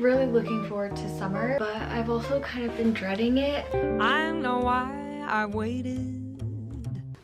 really looking forward to summer, but I've also kind of been dreading it. I know why I waited.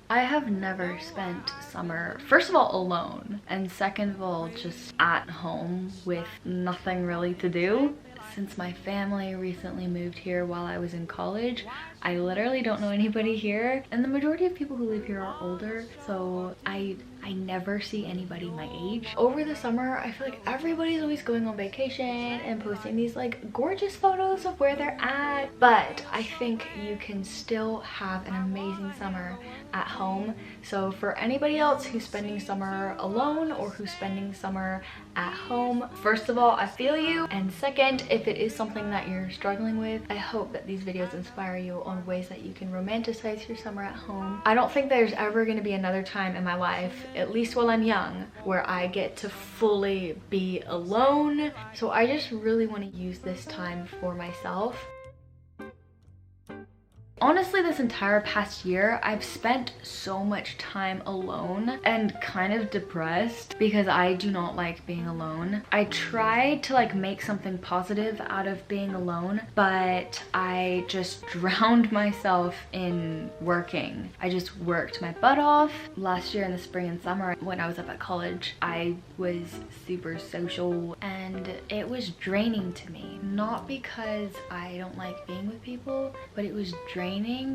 I have never spent summer, first of all, alone, and second of all, just at home with nothing really to do. Since my family recently moved here while I was in college, I literally don't know anybody here, and the majority of people who live here are older, so I never see anybody my age. Over the summer, I feel like everybody's always going on vacation and posting these like gorgeous photos of where they're at, but I think you can still have an amazing summer at home. So for anybody else who's spending summer alone or who's spending summer at home, first of all, I feel you, and second, if it is something that you're struggling with, I hope that these videos inspire you on ways that you can romanticize your summer at home. I don't think there's ever going to be another time in my life, at least while I'm young, where I get to fully be alone. So I just really want to use this time for myself. Honestly, this entire past year, I've spent so much time alone and kind of depressed because I do not like being alone. I tried to like make something positive out of being alone, but I just drowned myself in working. I just worked my butt off. Last year in the spring and summer, when I was up at college, I was super social and it was draining to me. Not because I don't like being with people, but it was draining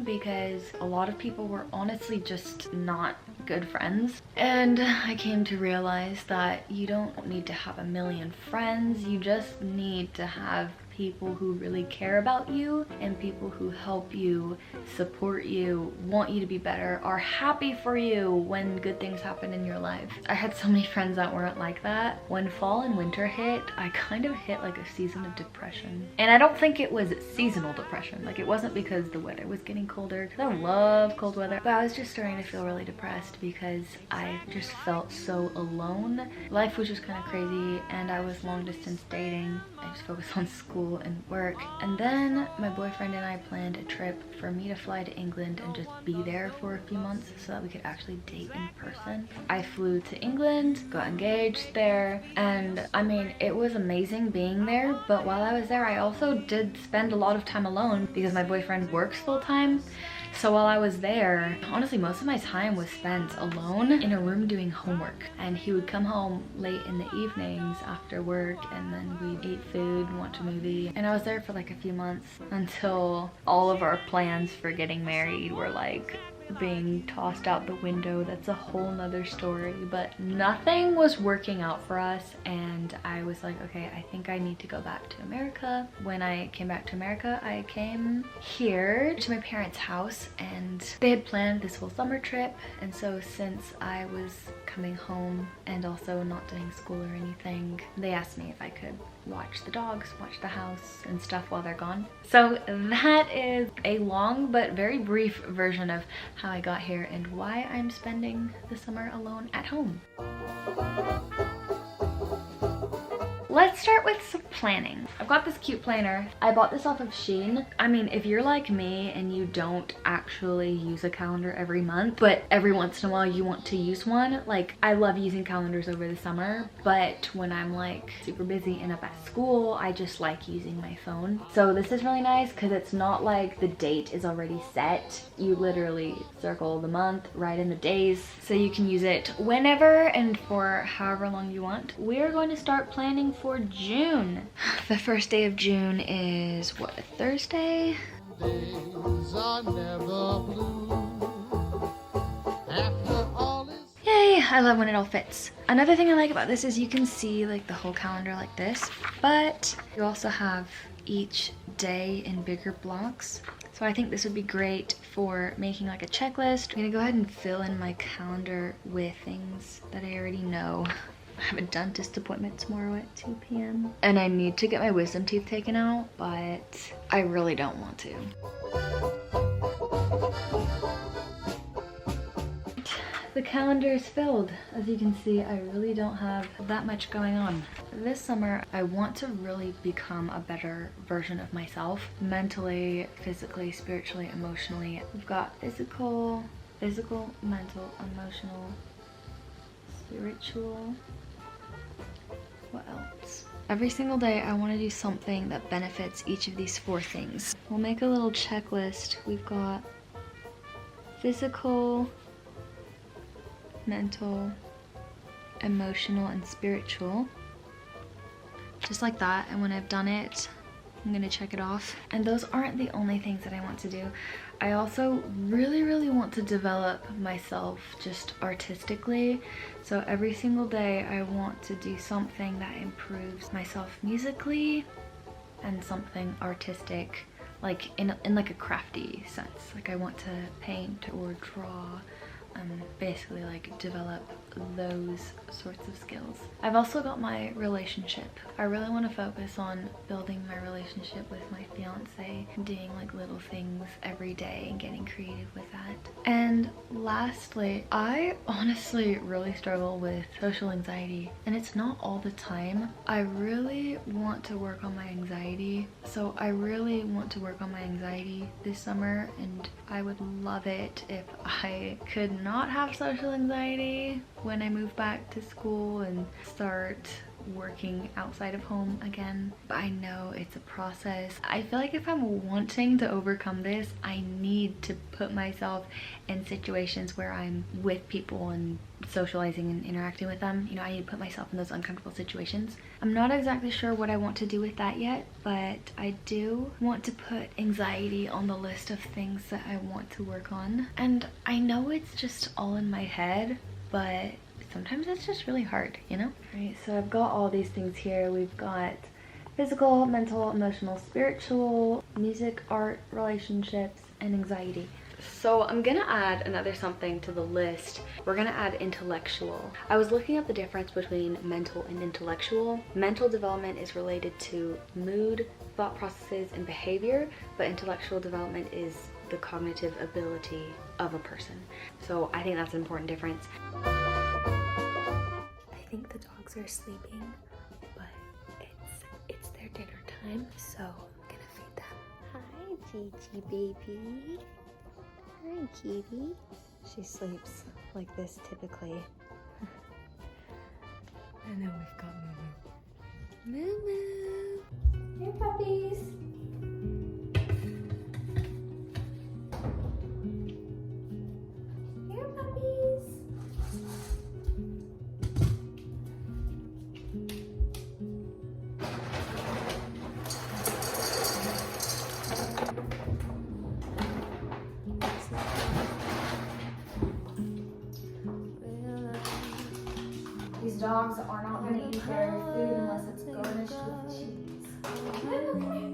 because a lot of people were honestly just not good friends. And I came to realize that you don't need to have a million friends, you just need to have people who really care about you and people who help you, support you, want you to be better, are happy for you when good things happen in your life. I had so many friends that weren't like that. When fall and winter hit, I kind of hit like a season of depression. And I don't think it was seasonal depression. Like, it wasn't because the weather was getting colder, because I love cold weather, but I was just starting to feel really depressed because I just felt so alone. Life was just kind of crazy and I was long distance dating. I just focused on school and work, and then my boyfriend and I planned a trip for me to fly to England and just be there for a few months so that we could actually date in person. I flew to England, got engaged there, and I mean, it was amazing being there, but while I was there I also did spend a lot of time alone because my boyfriend works full time. So while I was there, honestly, most of my time was spent alone in a room doing homework. And he would come home late in the evenings after work, and then we'd eat food and watch a movie. And I was there for like a few months until all of our plans for getting married were like being tossed out the window. That's a whole nother story, but nothing was working out for us, and I was like, okay, I think I need to go back to America. When I came back to America, I came here to my parents' house and they had planned this whole summer trip, and so since I was coming home and also not doing school or anything, they asked me if I could watch the dogs, watch the house and stuff while they're gone. So that is a long but very brief version of how I got here and why I'm spending the summer alone at home. Let's start with some planning. I've got this cute planner. I bought this off of Shein. I mean, if you're like me and you don't actually use a calendar every month, but every once in a while you want to use one, like, I love using calendars over the summer, but when I'm like super busy and up at school, I just like using my phone. So this is really nice because it's not like the date is already set. You literally circle the month, write in the days, so you can use it whenever and for however long you want. We're going to start planning for June. The first day of June is what, a Thursday? Days are never blue. After all is Yay, I love when it all fits. Another thing I like about this is you can see like the whole calendar like this, but you also have each day in bigger blocks. So I think this would be great for making like a checklist. I'm gonna go ahead and fill in my calendar with things that I already know. I have a dentist appointment tomorrow at 2 p.m. and I need to get my wisdom teeth taken out, but I really don't want to. The calendar is filled. As you can see, I really don't have that much going on. This summer, I want to really become a better version of myself, mentally, physically, spiritually, emotionally. We've got physical, mental, emotional, spiritual. What else? Every single day I want to do something that benefits each of these 4 things. We'll make a little checklist. We've got physical, mental, emotional, and spiritual. Just like that, and when I've done it, I'm gonna check it off. And those aren't the only things that I want to do. I also really want to develop myself just artistically. So every single day I want to do something that improves myself musically and something artistic, like in like a crafty sense. Like I want to paint or draw, basically like develop those sorts of skills. I've also got my relationship. I really want to focus on building my relationship with my fiance, doing like little things every day and getting creative with that. And lastly, I honestly really struggle with social anxiety, and it's not all the time. I really want to work on my anxiety. So I really want to work on my anxiety this summer, and I would love it if I could not have social anxiety when I move back to school and start working outside of home again. But I know it's a process. I feel like if I'm wanting to overcome this, I need to put myself in situations where I'm with people and socializing and interacting with them. You know, I need to put myself in those uncomfortable situations. I'm not exactly sure what I want to do with that yet, but I do want to put anxiety on the list of things that I want to work on. And I know it's just all in my head, but sometimes it's just really hard, you know? Alright, so I've got all these things here. We've got physical, mental, emotional, spiritual, music, art, relationships, and anxiety. So I'm gonna add another something to the list. We're gonna add intellectual. I was looking at the difference between mental and intellectual. Mental development is related to mood, thought processes, and behavior, but intellectual development is the cognitive ability of a person. So I think that's an important difference. I think the dogs are sleeping, but it's their dinner time, so I'm gonna feed them. Hi, Gigi baby. Hi, Kitty. She sleeps like this typically. And then we've got Moo Moo. Moo Moo. Here, puppies. Here, puppies. These dogs are not going to eat their food unless it's garnished with cheese. Get that meat.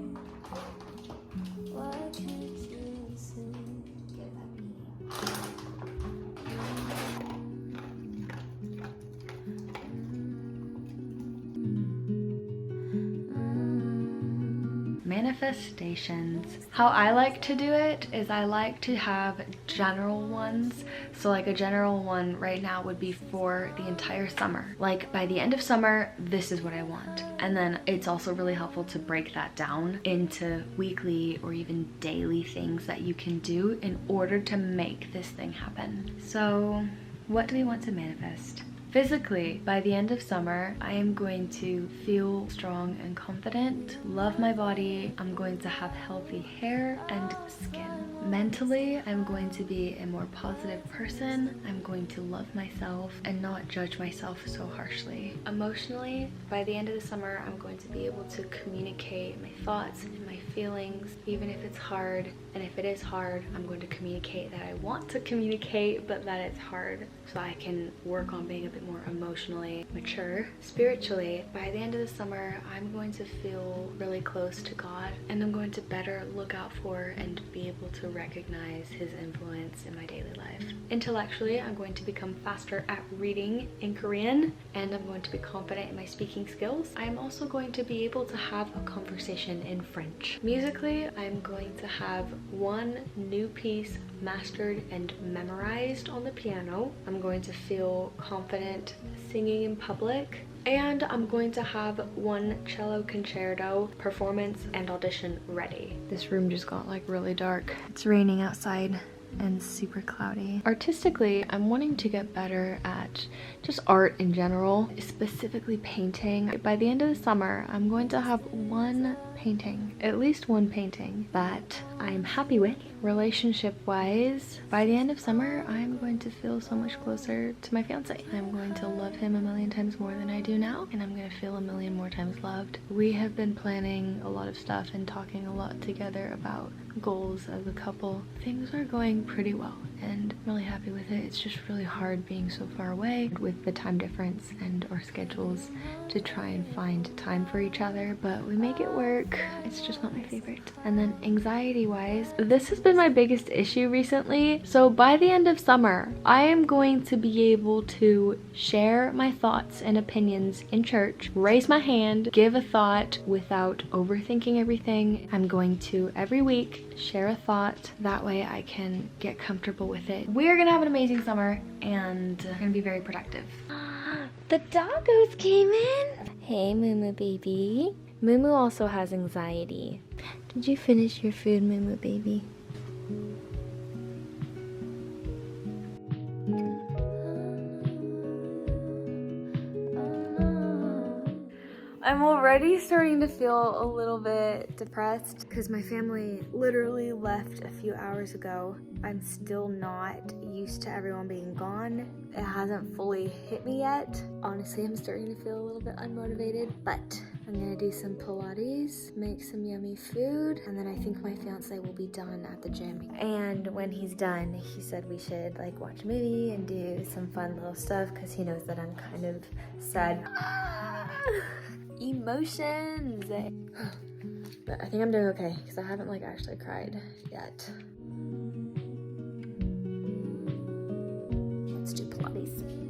Manifestations. How I like to do it is I like to have general ones. So like a general one right now would be for the entire summer. Like by the end of summer, this is what I want. And then it's also really helpful to break that down into weekly or even daily things that you can do in order to make this thing happen. So what do we want to manifest? Physically, by the end of summer, I am going to feel strong and confident, love my body, I'm going to have healthy hair and skin. Mentally, I'm going to be a more positive person, I'm going to love myself and not judge myself so harshly. Emotionally, by the end of the summer, I'm going to be able to communicate my thoughts and my feelings, even if it's hard. And if it is hard, I'm going to communicate that I want to communicate, but that it's hard, so I can work on being a bit more emotionally mature. Spiritually, by the end of the summer, I'm going to feel really close to God, and I'm going to better look out for and be able to recognize His influence in my daily life. Intellectually, I'm going to become faster at reading in Korean, and I'm going to be confident in my speaking skills. I'm also going to be able to have a conversation in French. Musically, I'm going to have one new piece mastered and memorized on the piano. I'm going to feel confident singing in public, and I'm going to have one cello concerto performance and audition ready. This room just got like really dark. It's raining outside, and super cloudy. Artistically, I'm wanting to get better at just art in general, specifically painting. By the end of the summer, I'm going to have one painting, at least one painting that I'm happy with. Relationship wise, by the end of summer, I'm going to feel so much closer to my fiance. I'm going to love him a million times more than I do now, and I'm going to feel a million more times loved. We have been planning a lot of stuff and talking a lot together about goals as a couple. Things are going pretty well and I'm really happy with it. It's just really hard being so far away with the time difference and our schedules to try and find time for each other, but we make it work. It's just not my favorite. And then anxiety wise, this has been my biggest issue recently. So by the end of summer, I am going to be able to share my thoughts and opinions in church, raise my hand, give a thought without overthinking everything. I'm going to every week share a thought. That way I can get comfortable with it. We're gonna have an amazing summer and gonna be very productive. The doggos came in. Hey, Moo baby. Moo also has anxiety. Did you finish your food, Moo baby? I'm already starting to feel a little bit depressed because my family literally left a few hours ago. I'm still not used to everyone being gone. It hasn't fully hit me yet. Honestly, I'm starting to feel a little bit unmotivated, but I'm gonna do some Pilates, make some yummy food, and then I think my fiance will be done at the gym. And when he's done, he said we should like watch a movie and do some fun little stuff because he knows that I'm kind of sad. Emotions. But I think I'm doing okay because I haven't like actually cried yet. Let's do Pilates.